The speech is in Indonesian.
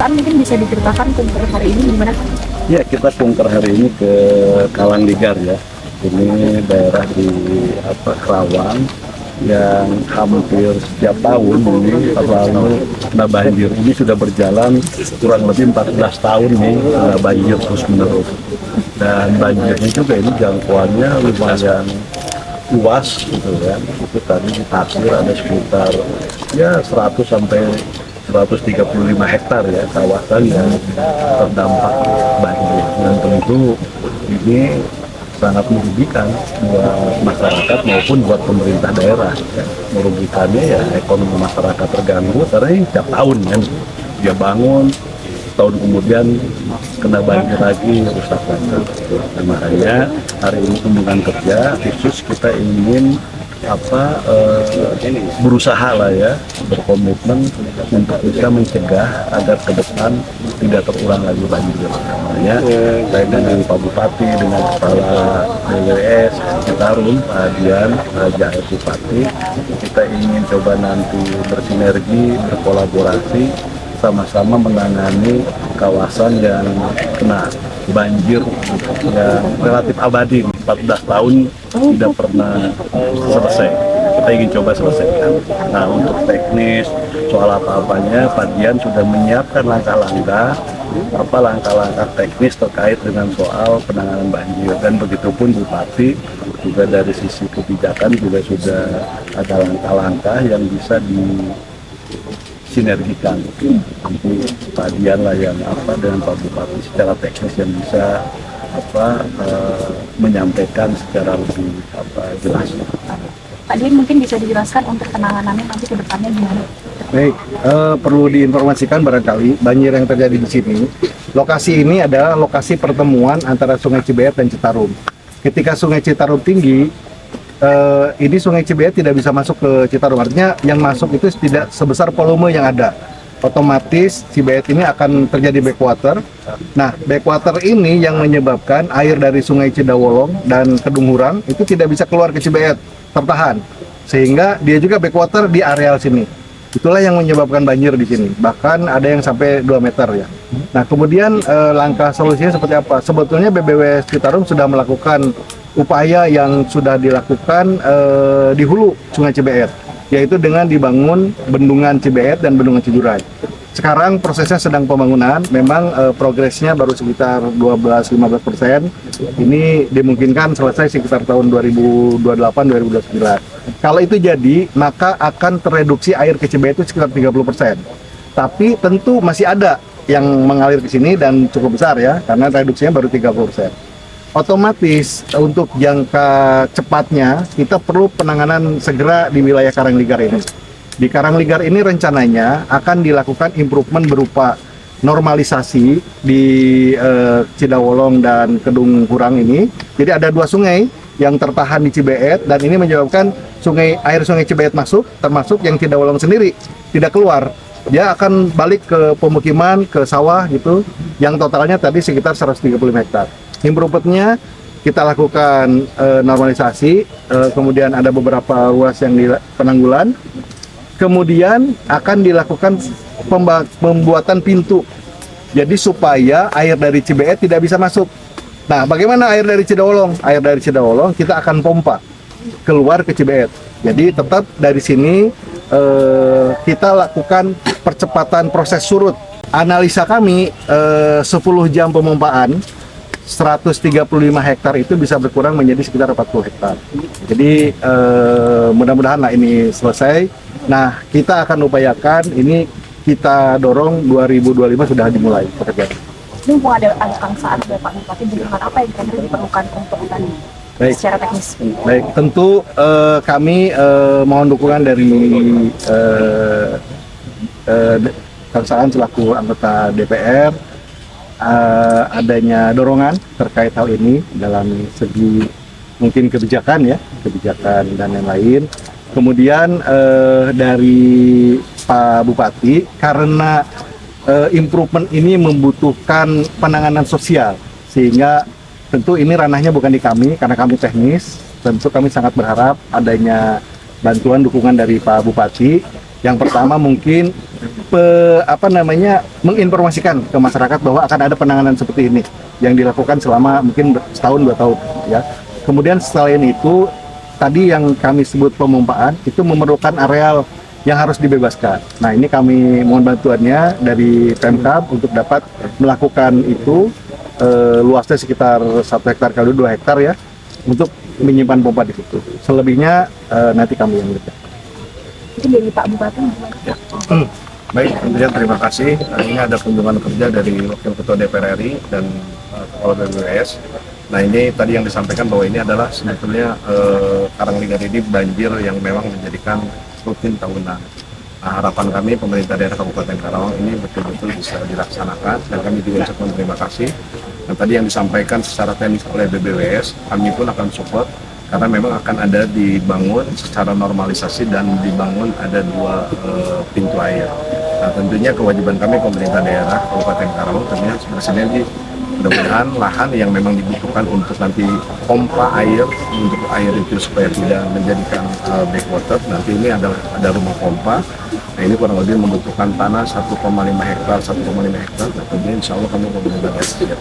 Pak mungkin bisa diceritakan kunker hari ini gimana? Ya, kita kunker hari ini ke Kalangligar ya. Ini daerah di Kerawang yang hampir setiap tahun ini selalu kena banjir. Ini sudah berjalan kurang lebih 14 tahun nih kena banjir terus menerus. Dan banjirnya juga ini jangkauannya lumayan luas gitu ya. Itu tadi ditaksir ada sekitar ya 100 sampai 135 hektar ya kawasan yang terdampak banjir, dan tentu ini sangat merugikan buat masyarakat maupun buat pemerintah daerah ya. Merugikannya ya ekonomi masyarakat terganggu karena ini tiap tahun kan dia bangun, tahun kemudian kena banjir lagi, rusak lagi. Nah, makanya hari ini kunjungan kerja khusus kita ingin berusaha lah ya, berkomitmen untuk bisa mencegah agar ke depan tidak terulang lagi banjir. Makanya saya dengan Pak Bupati, dengan Kepala BWS Citarum, Pak Adian, Pak Jahir Bupati, kita ingin coba nanti bersinergi, berkolaborasi, sama-sama menangani kawasan yang kena banjir yang relatif abadi, 14 tahun tidak pernah selesai. Kita ingin coba selesaikan. Nah, untuk teknis soal apa-apanya, Pak Dian sudah menyiapkan langkah-langkah teknis terkait dengan soal penanganan banjir, dan begitupun Bupati juga dari sisi kebijakan juga sudah ada langkah-langkah yang bisa sinergikan. Nanti Pak Dian lah yang dengan Pak Bupati secara teknis yang bisa menyampaikan secara lebih jelas. Pak Dian mungkin bisa dijelaskan untuk penanganannya nanti ke depannya gimana? Baik, perlu diinformasikan barangkali banjir yang terjadi di sini. Lokasi ini adalah lokasi pertemuan antara Sungai Cibeet dan Citarum. Ketika Sungai Citarum tinggi, ini Sungai Cibeet tidak bisa masuk ke Citarum. Artinya yang masuk itu tidak sebesar volume yang ada. Otomatis Cibeet ini akan terjadi backwater. Nah, backwater ini yang menyebabkan air dari Sungai Cidawolong dan Kedunghurang itu tidak bisa keluar ke Cibeet, tertahan. Sehingga dia juga backwater di areal sini. Itulah yang menyebabkan banjir di sini. Bahkan ada yang sampai 2 meter ya. Nah, kemudian langkah solusinya seperti apa? Sebetulnya BBWS Citarum sudah melakukan upaya yang sudah dilakukan di hulu Sungai Cibeet, yaitu dengan dibangun bendungan Cibeet dan bendungan Cijurai. Sekarang prosesnya sedang pembangunan, memang progresnya baru sekitar 12-15%. Ini dimungkinkan selesai sekitar tahun 2028-2029. Kalau itu jadi, maka akan tereduksi air ke Cibeet itu sekitar 30%. Tapi tentu masih ada yang mengalir ke sini dan cukup besar ya, karena reduksinya baru 30%. Otomatis untuk jangka cepatnya kita perlu penanganan segera di wilayah Karangligar ini. Di Karangligar ini rencananya akan dilakukan improvement berupa normalisasi di Cidawolong dan Kedunghurang ini. Jadi ada 2 sungai yang tertahan di Cibeet, dan ini menyebabkan air sungai Cibeet masuk, termasuk yang Cidawolong sendiri tidak keluar. Dia akan balik ke pemukiman, ke sawah gitu, yang totalnya tadi sekitar 135 hektar. Improvementnya kita lakukan normalisasi, kemudian ada beberapa ruas yang di penanggulan, kemudian akan dilakukan pembuatan pintu, jadi supaya air dari Cibeet tidak bisa masuk. Nah, bagaimana air dari Cidawolong? Air dari Cidawolong kita akan pompa keluar ke Cibeet. Jadi tetap dari sini kita lakukan percepatan proses surut. Analisa kami 10 jam pemompaan 135 hektar itu bisa berkurang menjadi sekitar 40 hektar. Jadi mudah-mudahan lah ini selesai. Nah, kita akan upayakan ini, kita dorong 2025 sudah dimulai pekerjaan. Ini mau ada Kang Saan dari Pak Bupati, bagaimana apa yang kira-kira diperlukan untuk tadi secara teknis? Baik, tentu kami mohon dukungan dari Kang Saan selaku anggota DPR, adanya dorongan terkait hal ini dalam segi mungkin kebijakan dan lain-lain. Kemudian dari Pak Bupati, karena improvement ini membutuhkan penanganan sosial, sehingga tentu ini ranahnya bukan di kami, karena kami teknis. Tentu kami sangat berharap adanya bantuan dukungan dari Pak Bupati Yang pertama mungkin menginformasikan ke masyarakat bahwa akan ada penanganan seperti ini yang dilakukan selama mungkin setahun 2 tahun ya. Kemudian selain itu tadi yang kami sebut pemumpaan itu memerlukan areal yang harus dibebaskan. Nah ini kami mohon bantuannya dari Pemkab untuk dapat melakukan itu, luasnya sekitar 1 hektar kali 2 hektar ya, untuk menyimpan pompa di situ. Selebihnya nanti kami yang lihat. Mungkin dari Pak Bupati. Ya. Baik, tentunya terima kasih. Ini ada kunjungan kerja dari Wakil Ketua DPR RI dan Kepala BPWS. Nah ini tadi yang disampaikan bahwa ini adalah sebetulnya Karangligar ini banjir yang memang menjadikan rutin tahunan. Nah, harapan kami pemerintah daerah Kabupaten Karawang ini betul-betul bisa dilaksanakan dan kami juga ucapkan terima kasih. Dan tadi yang disampaikan secara teknis oleh BBWS, kami pun akan support karena memang akan ada dibangun secara normalisasi dan dibangun ada 2 pintu air. Nah tentunya kewajiban kami pemerintah daerah Kabupaten Karawang tentunya harus bersinergi. Mudah-mudahan lahan yang memang dibutuhkan untuk nanti pompa air untuk air itu supaya tidak menjadikan backwater, nanti ini ada rumah pompa. Nah ini kurang lebih membutuhkan tanah 1,5 hektar. Nah tentunya insya Allah kami pemerintah daerah siap.